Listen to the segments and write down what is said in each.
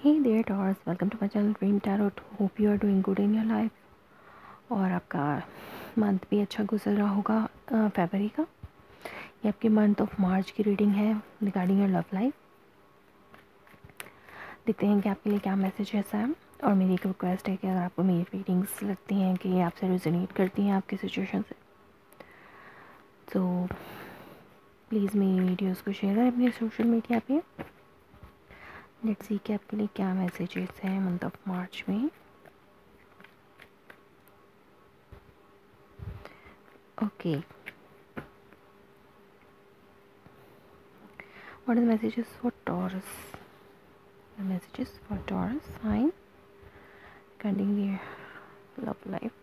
Hey there Taurus, welcome to my channel Dream Tarot. Hope you are doing good in your life. और आपका month भी अच्छा गुजर रहा होगा फरवरी का। ये आपके मंथ ऑफ मार्च की रीडिंग है रिगार्डिंग योर लव लाइफ। देखते हैं कि आपके लिए क्या मैसेजेस हैं। और मेरी एक रिक्वेस्ट है कि अगर आपको मेरी रीडिंग्स लगती हैं कि आपसे रेजोनेट करती हैं आपकी सिचुएशन से, तो प्लीज़ मेरी वीडियोस को शेयर करें अपने सोशल मीडिया पे। लेट्स सी कि आपके लिए क्या मैसेजेस हैं मंथ ऑफ मार्च में। Okay, what are the messages for Taurus? The messages for Taurus sign regarding their love life.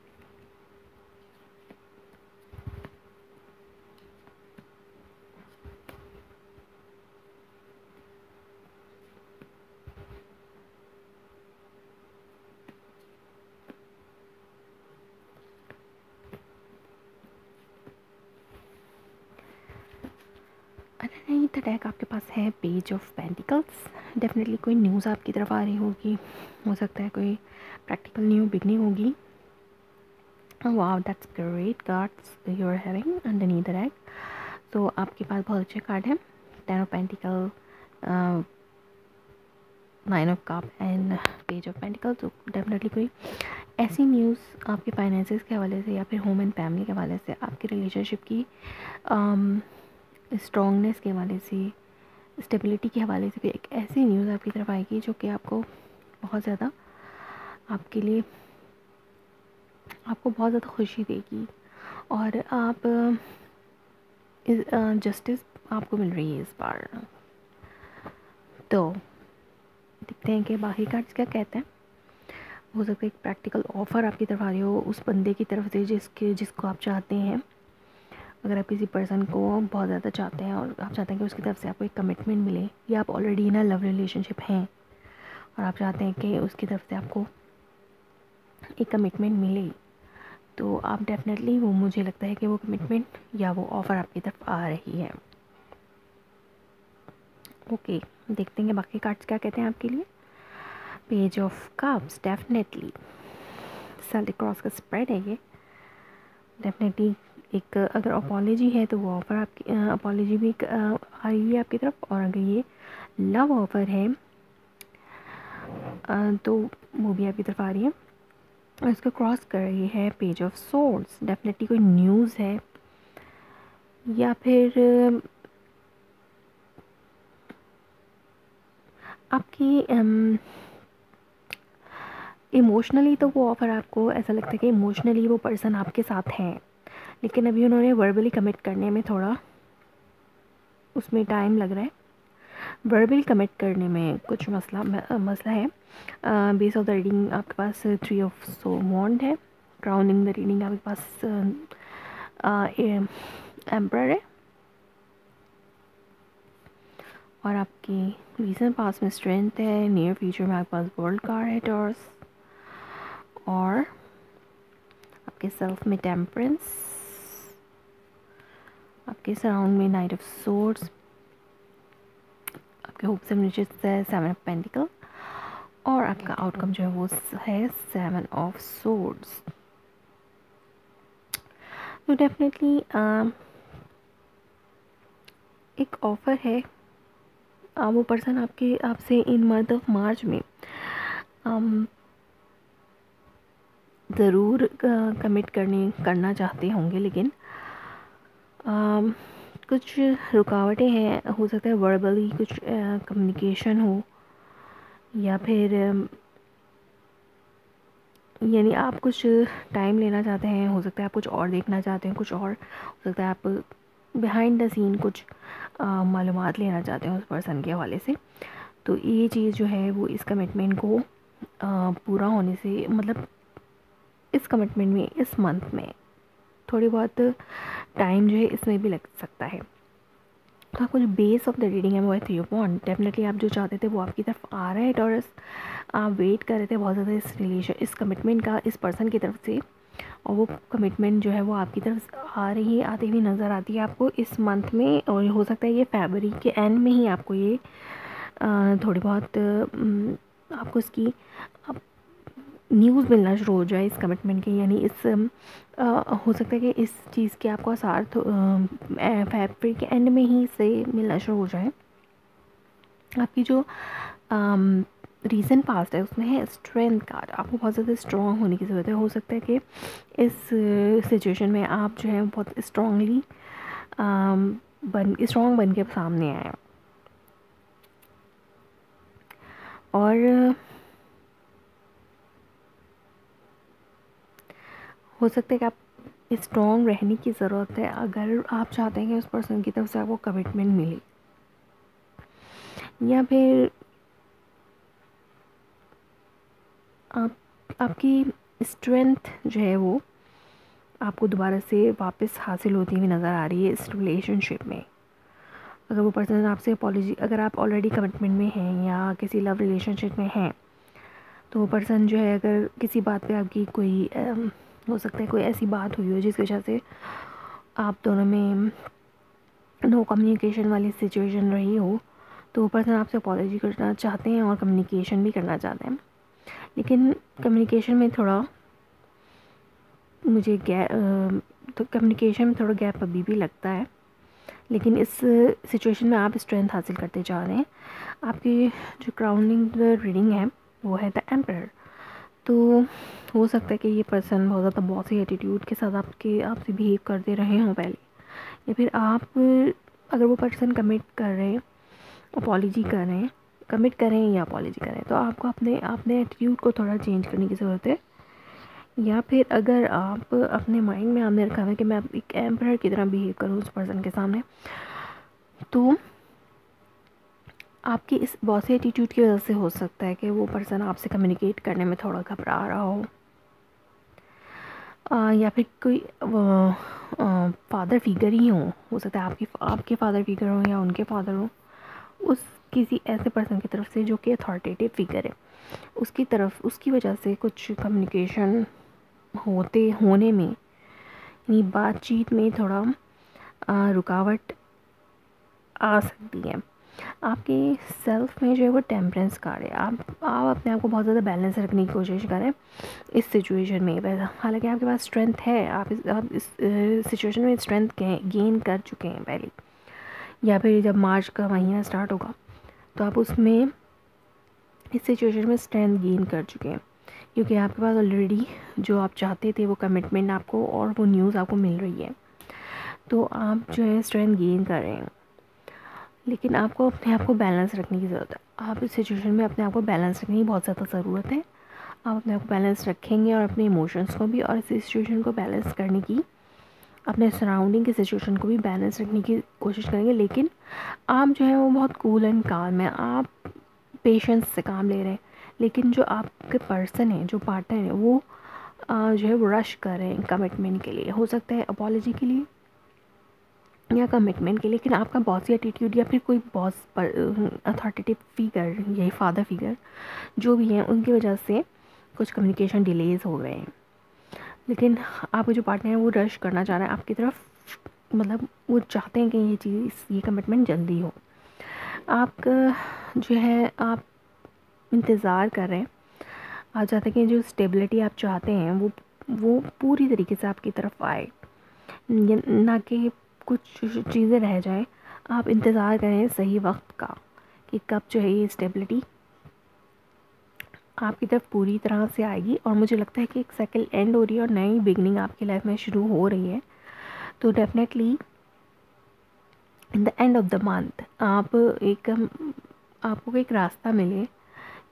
Underneath the deck आपके पास है पेज ऑफ पेंटिकल्स। डेफिनेटली कोई न्यूज़ आपकी तरफ आ रही होगी, हो सकता है कोई प्रैक्टिकल न्यू बिगनिंग होगी। Wow, that's great cards you are having underneath the deck. तो आपके पास बहुत अच्छे कार्ड हैं, 10 of pentacle, 9 of cup and page of pentacle. तो डेफिनेटली कोई ऐसी न्यूज़ आपके फाइनेंसेस के हवाले से या फिर होम एंड फैमिली के हवाले से, आपकी रिलेशनशिप की स्ट्रॉन्गनेस के हवाले से, स्टेबिलिटी के हवाले से भी एक ऐसी न्यूज़ आपकी तरफ आएगी जो कि आपको बहुत ज़्यादा आपके लिए आपको बहुत ज़्यादा खुशी देगी। और आप जस्टिस आपको मिल रही है इस बार। तो देखते हैं कि बाकी कार्ड्स क्या कहते हैं। हो सकता है एक प्रैक्टिकल ऑफ़र आपकी तरफ आ रही हो उस बंदे की तरफ से जिसको आप चाहते हैं। अगर आप किसी पर्सन को बहुत ज़्यादा चाहते हैं और आप चाहते हैं कि उसकी तरफ से आपको एक कमिटमेंट मिले, या आप already in a love relationship हैं और आप चाहते हैं कि उसकी तरफ से आपको एक कमिटमेंट मिले, तो आप डेफिनेटली वो, मुझे लगता है कि वो कमिटमेंट या वो ऑफ़र आपकी तरफ आ रही है। ओके, देखते हैं बाकी कार्ड्स क्या कहते हैं आपके लिए। Page of cups, definitely Celtic cross का स्प्रेड है ये। डेफिनेटली एक अगर अपॉलॉजी है तो वो ऑफ़र आपकी अपॉलॉजी भी आ रही है आपकी तरफ, और अगर ये लव ऑफ़र है तो वो भी आपकी तरफ आ रही है। और इसको क्रॉस कर रही है पेज ऑफ सोर्ड्स। डेफिनेटली कोई न्यूज़ है या फिर आपकी इमोशनली तो वो ऑफ़र आपको ऐसा लगता है कि इमोशनली वो पर्सन आपके साथ हैं, लेकिन अभी उन्होंने वर्बली कमिट करने में थोड़ा उसमें टाइम लग रहा है। वर्बल कमिट करने में कुछ मसला है। बेस ऑफ द रीडिंग आपके पास 3 ऑफ सो वॉन्ड है। क्राउनिंग द रीडिंग आपके पास एम्परर है। और आपकी रीजन पास में स्ट्रेंथ है। नियर फ्यूचर में आपके पास वर्ल्ड कार्ड है टॉर्स। और आपके सेल्फ में टेम्परेंस, आपके सराउंड में नाइट ऑफ सोर्ड्स, आपके होप्स एंड विशेस है 7 ऑफ पेंटिकल, और आपका आउटकम जो है वो है 7 ऑफ सोर्ड्स। तो डेफिनेटली एक ऑफ़र है। वो पर्सन आपसे इन मंथ ऑफ मार्च में ज़रूर कमिट करना चाहते होंगे, लेकिन कुछ रुकावटें हैं। हो सकता है वर्बली कुछ कम्युनिकेशन हो, या फिर यानी आप कुछ टाइम लेना चाहते हैं। हो सकता है आप कुछ और देखना चाहते हैं, कुछ और हो सकता है आप बिहाइंड द सीन कुछ मालूमात लेना चाहते हैं उस पर्सन के हवाले से। तो ये चीज़ जो है वो इस कमिटमेंट को पूरा होने से, मतलब इस कमिटमेंट में इस मंथ में थोड़ी बहुत टाइम जो है इसमें भी लग सकता है। तो आपको जो बेस ऑफ द रीडिंग है वो है 3 ऑफ वॉन्ड। डेफिनेटली आप जो चाहते थे वो आपकी तरफ आ रहा है टॉरस। आप वेट कर रहे थे बहुत ज़्यादा इस कमिटमेंट का इस पर्सन की तरफ से, और वो कमिटमेंट जो है वो आपकी तरफ आ रही है, आती हुई नज़र आती है आपको इस मंथ में। और हो सकता है ये फरवरी के एंड में ही आपको ये थोड़ी बहुत आपको इसकी न्यूज़ मिलना शुरू हो जाए इस कमिटमेंट की, यानी इस हो सकता है कि इस चीज़ के आपको आसार फरवरी के एंड में ही से मिलना शुरू हो जाए। आपकी जो रीसेंट पास्ट है उसमें है स्ट्रेंथ कार्ड, आपको बहुत ज़्यादा स्ट्रॉन्ग होने की ज़रूरत है। हो सकता है कि इस सिचुएशन में आप जो है बहुत स्ट्रॉन्ग बन के सामने आए, और हो सकता है कि आप स्ट्रॉन्ग रहने की ज़रूरत है अगर आप चाहते हैं कि उस पर्सन की तरफ से आपको कमिटमेंट मिले, या फिर आपकी स्ट्रेंथ जो है वो आपको दोबारा से वापस हासिल होती हुई नज़र आ रही है इस रिलेशनशिप में। अगर वो पर्सन आपसे अगर आप ऑलरेडी कमिटमेंट में हैं या किसी लव रिलेशनशिप में हैं, तो वो पर्सन जो है अगर किसी बात पे आपकी कोई हो सकता है कोई ऐसी बात हुई हो जिसकी वजह से आप दोनों में नो कम्युनिकेशन वाली सिचुएशन रही हो, तो वो पर्सन आपसे अपॉलॉजी करना चाहते हैं और कम्युनिकेशन भी करना चाहते हैं। लेकिन कम्युनिकेशन में थोड़ा मुझे तो कम्युनिकेशन में थोड़ा गैप अभी भी लगता है, लेकिन इस सिचुएशन में आप स्ट्रेंथ हासिल करते जा रहे हैं। आपकी जो क्राउनिंग रीडिंग है वो है द एम्परर। तो हो सकता है कि ये पर्सन बहुत ज़्यादा बॉसी एटीट्यूड के साथ आपसे बिहेव करते रहे हों पहले, या फिर आप अगर वो पर्सन कमिट कर रहे हैं, अपॉलॉजी कर रहे हैं, कमिट करें या अपॉलॉजी करें, तो आपको अपने एटीट्यूड को थोड़ा चेंज करने की ज़रूरत है। या फिर अगर आप अपने माइंड में आपने रखा है कि मैं एक एम्परर की तरह बिहेव करूँ उस पर्सन के सामने, तो आपकी इस बॉसी एटीट्यूड की वजह से हो सकता है कि वो पर्सन आपसे कम्युनिकेट करने में थोड़ा घबरा रहा हो, या फिर कोई फादर फिगर ही हो सकता है आपके फादर फिगर हो या उनके फादर हो, उस किसी ऐसे पर्सन की तरफ से जो कि अथॉरिटेटिव फिगर है, उसकी वजह से कुछ कम्युनिकेशन होने में, यानी बातचीत में थोड़ा रुकावट आ सकती है। आपके सेल्फ में जो है वो टेम्परेंस कार्ड है। आप अपने आप को बहुत ज़्यादा बैलेंस रखने की कोशिश करें इस सिचुएशन में। हालांकि आपके पास स्ट्रेंथ है, आप इस सिचुएशन में स्ट्रेंथ गेन कर चुके हैं पहले, या फिर जब मार्च का महीना स्टार्ट होगा तो आप उसमें इस सिचुएशन में स्ट्रेंथ गेन कर चुके हैं, क्योंकि आपके पास ऑलरेडी जो आप चाहते थे वो कमिटमेंट आपको और वो न्यूज़ आपको मिल रही है, तो आप जो है स्ट्रेंथ गेन कर रहे हैं। लेकिन आपको अपने आप को बैलेंस रखने की ज़रूरत है। आप इस सिचुएशन में अपने आप को बैलेंस रखने की बहुत ज़्यादा ज़रूरत है। आप अपने आप को बैलेंस रखेंगे और अपने इमोशंस को भी, और इस सिचुएशन को बैलेंस करने की, अपने सराउंडिंग की सिचुएशन को भी बैलेंस रखने की कोशिश करेंगे। लेकिन आप जो है वो बहुत कूल एंड काम है, आप पेशेंस से काम ले रहे हैं। लेकिन जो आपके पर्सन है, जो पार्टनर है, वो जो है वो रश कर रहे हैं कमिटमेंट के लिए, हो सकता है अपॉलॉजी के लिए या कमिटमेंट के लिए। लेकिन आपका बॉसी एटीट्यूड या फिर कोई बॉस अथॉरिटेटिव फिगर, यही फादर फिगर जो भी हैं, उनकी वजह से कुछ कम्युनिकेशन डिलेज हो रहे हैं। लेकिन आपका जो पार्टनर है वो रश करना चाह रहा है आपकी तरफ, मतलब वो चाहते हैं कि ये कमिटमेंट जल्दी हो। आप जो है आप इंतज़ार कर रहे हैं, आप चाहते हैं कि जो स्टेबिलिटी आप चाहते हैं वो पूरी तरीके से आपकी तरफ आए, ना कि कुछ चीज़ें रह जाए। आप इंतज़ार करें सही वक्त का कि कब जो है ये स्टेबिलिटी आपकी तरफ पूरी तरह से आएगी। और मुझे लगता है कि एक साइकिल एंड हो रही है और नई बिगनिंग आपकी लाइफ में शुरू हो रही है। तो definitely in the end of the month आपको एक रास्ता मिले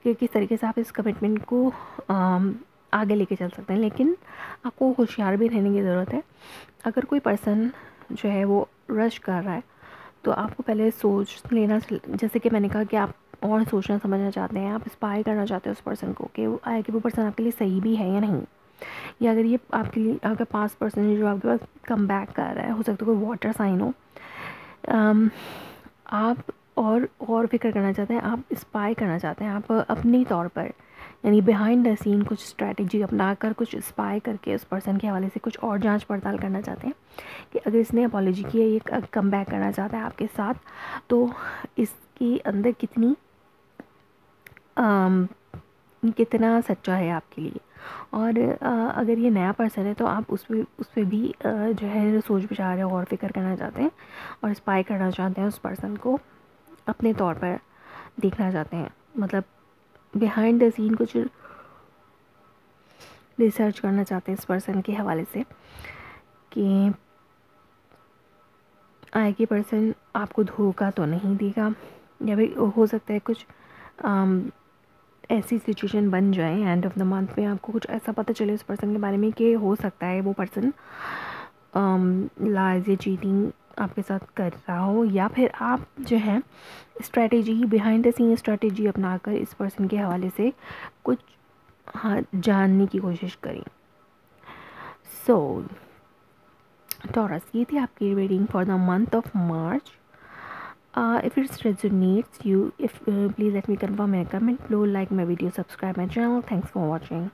कि किस तरीके से आप इस कमिटमेंट को आगे लेके चल सकते हैं। लेकिन आपको होशियार भी रहने की ज़रूरत है। अगर कोई पर्सन जो है वो रश कर रहा है तो आपको पहले सोच लेना, जैसे कि मैंने कहा कि आप और सोचना समझना चाहते हैं, आप स्पाई करना चाहते हैं उस पर्सन को कि वो पर्सन आपके लिए सही भी है या नहीं, या अगर ये आपके लिए आपका पास पर्सन है जो आपके पास कम बैक कर रहा है, हो सकता है कोई वाटर साइन हो। आप और फिक्र करना चाहते हैं, आप स्पाई करना चाहते हैं, आप अपने तौर पर, यानी बिहाइंड द सीन कुछ स्ट्रैटेजी अपनाकर, कुछ स्पाई करके उस पर्सन के हवाले से कुछ और जांच पड़ताल करना चाहते हैं कि अगर इसने अपॉलॉजी की है, ये कम बैक करना चाहता है आपके साथ, तो इसके अंदर कितनी कितना सच्चा है आपके लिए। और अगर ये नया पर्सन है तो आप उस पर भी जो है सोच विचार या गौर फिक्र करना चाहते हैं और स्पाई करना चाहते हैं, उस पर्सन को अपने तौर पर देखना चाहते हैं, मतलब बिहाइंड द सीन कुछ रिसर्च करना चाहते हैं इस पर्सन के हवाले से कि आगे पर्सन आपको धोखा तो नहीं देगा, या फिर हो सकता है कुछ ऐसी सिचुएशन बन जाए एंड ऑफ द मंथ में आपको कुछ ऐसा पता चले उस पर्सन के बारे में कि हो सकता है वो पर्सन लाइज या चीटिंग आपके साथ कर रहा हो, या फिर आप जो है strategy behind the scene strategy अपनाकर इस पर्सन के हवाले से कुछ हाँ जानने की कोशिश करें। सो टॉरस, ये थी आपकी reading for the month of March. If it resonates you, if please let me confirm in a comment below, like my video, subscribe my channel. Thanks for watching.